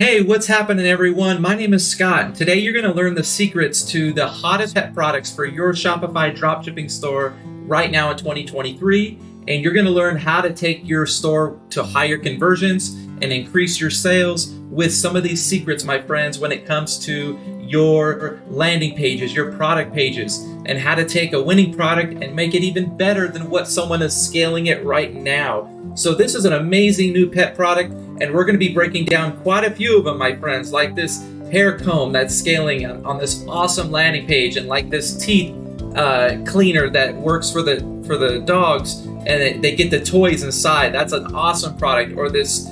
Hey, what's happening everyone? My name is Scott. Today you're going to learn the secrets to the hottest pet products for your Shopify dropshipping store right now in 2023. And you're going to learn how to take your store to higher conversions and increase your sales with some of these secrets, my friends, when it comes to your landing pages, your product pages, and how to take a winning product and make it even better than what someone is scaling it right now. So this is an amazing new pet product, and we're going to be breaking down quite a few of them, my friends, like this hair comb that's scaling on this awesome landing page, and like this teeth cleaner that works for the dogs, and they get the toys inside. That's an awesome product. Or this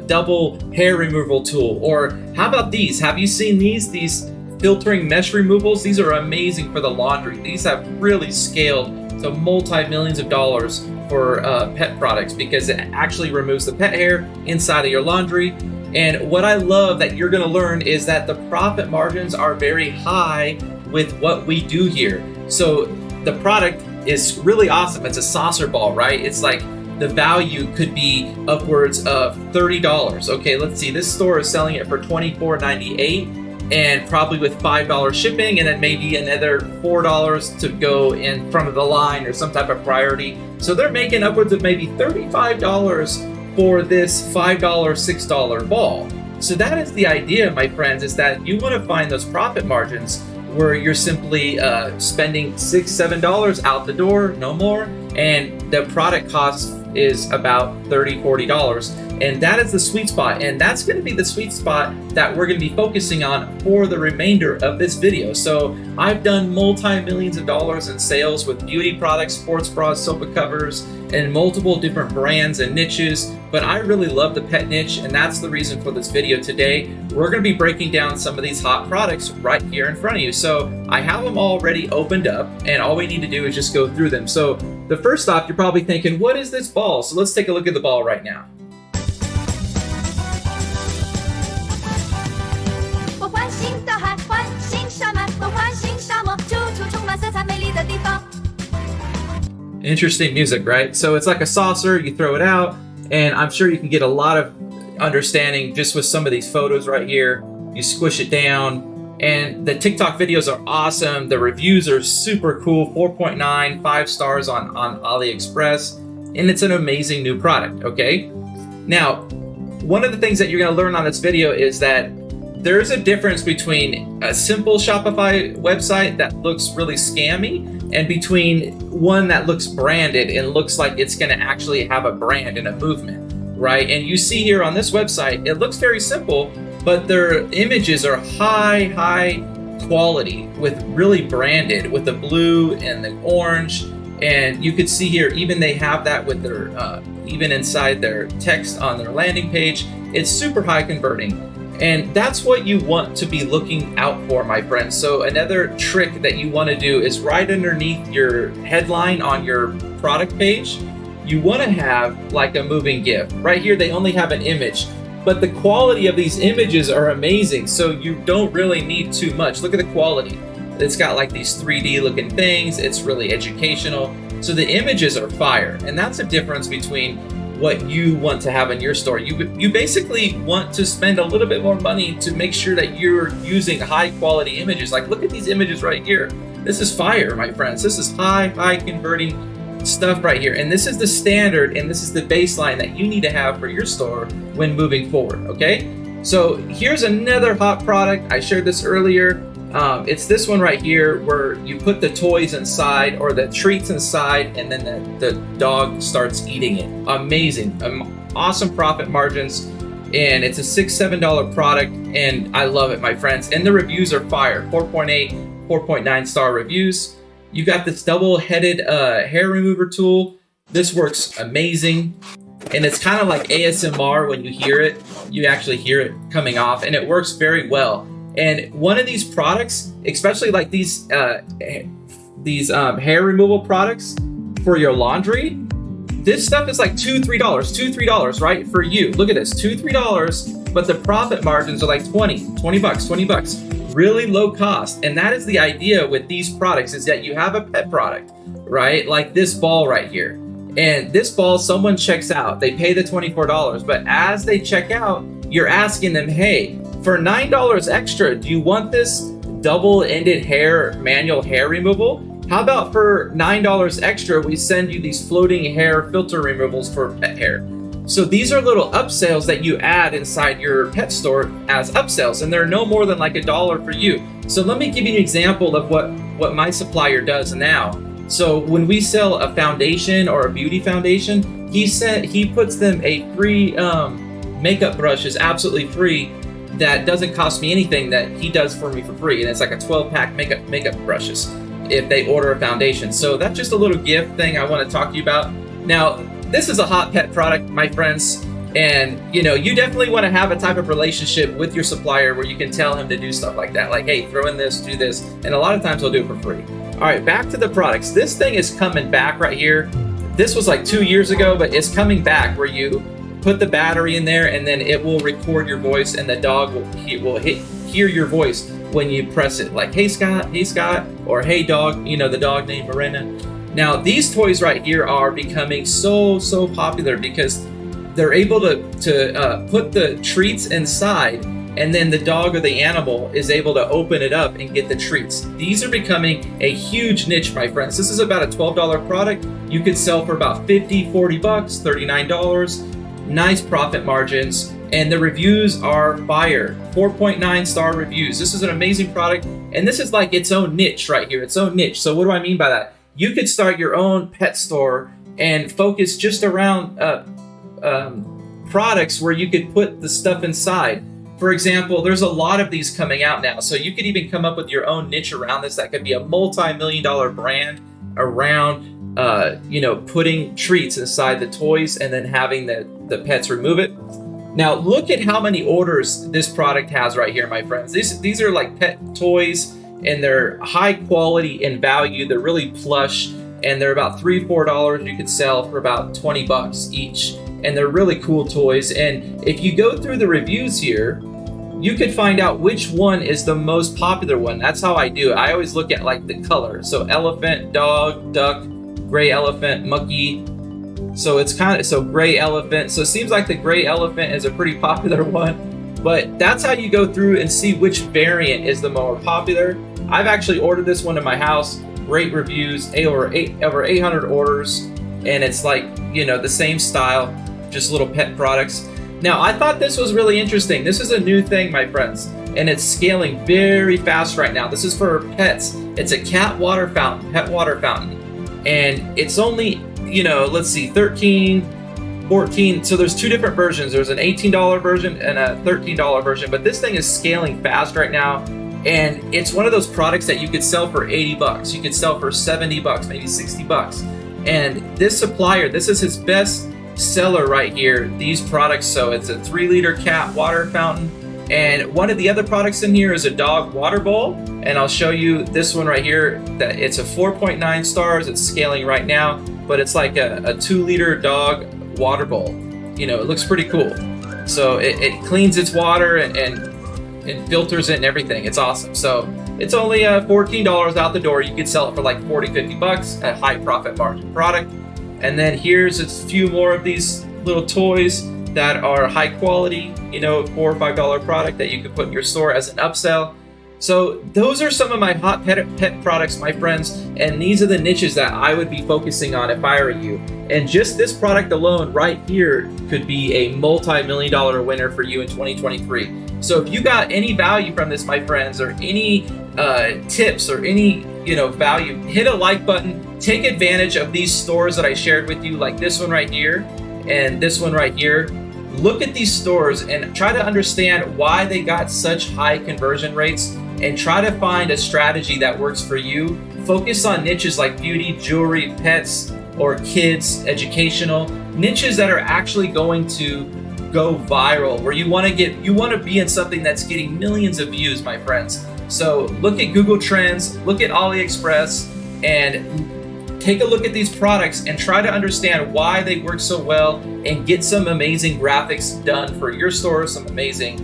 double hair removal tool. Or how about these? Have you seen these filtering mesh removals? These are amazing for the laundry. These have really scaled to multi-millions of dollars for pet products because it actually removes the pet hair inside of your laundry. And what I love that you're going to learn is that the profit margins are very high with what we do here. So the product is really awesome. It's a saucer ball, right? It's like the value could be upwards of $30. Okay, let's see. This store is selling it for $24.98 and probably with $5 shipping, and then maybe another $4 to go in front of the line or some type of priority. So they're making upwards of maybe $35 for this $5, $6 ball. So that is the idea, my friends, is that you want to find those profit margins where you're simply spending $6, $7 out the door, no more, and the product cost is about $30, $40. And that is the sweet spot. And that's going to be the sweet spot that we're going to be focusing on for the remainder of this video. So I've done multi-millions of dollars in sales with beauty products, sports bras, sofa covers, and multiple different brands and niches. But I really love the pet niche, and that's the reason for this video today. We're going to be breaking down some of these hot products right here in front of you. So I have them already opened up, and all we need to do is just go through them. So the first off, you're probably thinking, what is this ball? So let's take a look at the ball right now. Interesting music, right? So it's like a saucer, you throw it out, and I'm sure you can get a lot of understanding just with some of these photos right here. You squish it down, and the TikTok videos are awesome. The reviews are super cool, 4.9, 5 stars on AliExpress, and it's an amazing new product, okay? Now, one of the things that you're gonna learn on this video is that there's a difference between a simple Shopify website that looks really scammy and between one that looks branded and looks like it's going to actually have a brand and a movement, right? And you see here on this website, it looks very simple, but their images are high quality with really branded with the blue and the orange. And you could see here, even they have that with their, even inside their text on their landing page. It's super high converting. And that's what you want to be looking out for, my friends. So another trick that you want to do is right underneath your headline on your product page, you want to have like a moving GIF. Right here, they only have an image, but the quality of these images are amazing. So you don't really need too much. Look at the quality. It's got like these 3D looking things. It's really educational. So the images are fire. And that's a difference between what you want to have in your store. You basically want to spend a little bit more money to make sure that you're using high quality images. Like, look at these images right here. This is fire, my friends. This is high converting stuff right here. And this is the standard, and this is the baseline that you need to have for your store when moving forward, okay? So here's another hot product. I shared this earlier. It's this one right here where you put the toys inside or the treats inside, and then the dog starts eating it. Amazing, awesome profit margins, and it's a $6, $7 product, and I love it, my friends. And the reviews are fire, 4.8, 4.9 star reviews. You got this double-headed hair remover tool. This works amazing, and it's kind of like ASMR. When you hear it, you actually hear it coming off, and it works very well. And one of these products, especially like these hair removal products for your laundry, this stuff is like $2, $3, right? For you, look at this, $2, $3, but the profit margins are like $20 bucks, really low cost. And that is the idea with these products, is that you have a pet product, right? Like this ball right here. And this ball, someone checks out, they pay the $24, but as they check out, you're asking them, hey, for $9 extra, do you want this double-ended manual hair removal? How about for $9 extra, we send you these floating hair filter removals for pet hair? So these are little upsells that you add inside your pet store as upsells, and they're no more than like $1 for you. So let me give you an example of what my supplier does now. So when we sell a foundation or a beauty foundation, he puts them a free makeup brush, is absolutely free, that doesn't cost me anything, that he does for me for free, and it's like a 12-pack makeup brushes if they order a foundation. So that's just a little gift thing I want to talk to you about. Now, this is a hot pet product, my friends, and you definitely want to have a type of relationship with your supplier where you can tell him to do stuff like that, like, hey, throw in this, do this, and a lot of times he'll do it for free. All right, back to the products. This thing is coming back right here. This was like 2 years ago, but it's coming back where you put the battery in there and then it will record your voice, and the dog will hear your voice when you press it, like, hey Scott, or hey dog, the dog named Miranda. Now these toys right here are becoming so popular because they're able to put the treats inside, and then the dog or the animal is able to open it up and get the treats. These are becoming a huge niche, my friends. This is about a $12 product. You could sell for about $50, $40, $39. Nice profit margins, and the reviews are fire. 4.9 star reviews. This is an amazing product, and this is like its own niche right here, its own niche. So what do I mean by that? You could start your own pet store and focus just around products where you could put the stuff inside. For example, there's a lot of these coming out now, so you could even come up with your own niche around this. That could be a multi-million-dollar brand around putting treats inside the toys and then having the pets remove it. Now look at how many orders this product has right here, my friends. These are like pet toys, and they're high quality and value. They're really plush, and they're about $3-4. You could sell for about $20 each, and they're really cool toys. And if you go through the reviews here, you could find out which one is the most popular one. That's how I do it. I always look at like the color. So elephant, dog, duck, gray elephant, monkey. So it's gray elephant. So it seems like the gray elephant is a pretty popular one, but that's how you go through and see which variant is the more popular. I've actually ordered this one in my house. Great reviews, over 800 orders, and it's like, the same style, just little pet products. Now, I thought this was really interesting. This is a new thing, my friends, and it's scaling very fast right now. This is for pets. It's a cat water fountain, pet water fountain, and it's only, 13, 14. So there's two different versions. There's an $18 version and a $13 version, but this thing is scaling fast right now. And it's one of those products that you could sell for $80. You could sell for $70, maybe $60. And this supplier, this is his best seller right here, these products. So it's a 3-liter cat water fountain. And one of the other products in here is a dog water bowl. And I'll show you this one right here, that it's a 4.9 stars. It's scaling right now, but it's like a 2-liter dog water bowl. It looks pretty cool. So it cleans its water and filters it and everything. It's awesome. So it's only $14 out the door. You could sell it for like $40-50, a high profit margin product. And then here's a few more of these little toys that are high quality, $4 or $5 product that you could put in your store as an upsell. So those are some of my hot pet products, my friends, and these are the niches that I would be focusing on if I were you. And just this product alone right here could be a multi-million-dollar winner for you in 2023. So if you got any value from this, my friends, or any tips or any value, hit a like button. Take advantage of these stores that I shared with you, like this one right here and this one right here. Look at these stores and try to understand why they got such high conversion rates, and try to find a strategy that works for you. Focus on niches like beauty, jewelry, pets, or kids, educational, niches that are actually going to go viral, where you want to be in something that's getting millions of views, my friends. So look at Google Trends, look at AliExpress, and take a look at these products and try to understand why they work so well, and get some amazing graphics done for your store, some amazing,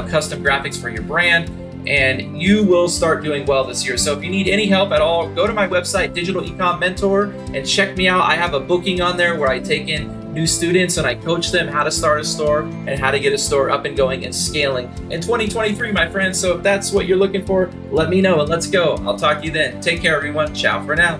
custom graphics for your brand, and you will start doing well this year. So if you need any help at all, go to my website, Digital Ecom Mentor, and check me out. I have a booking on there where I take in new students and I coach them how to start a store and how to get a store up and going and scaling in 2023, my friends. So if that's what you're looking for, let me know and let's go. I'll talk to you then. Take care, everyone. Ciao for now.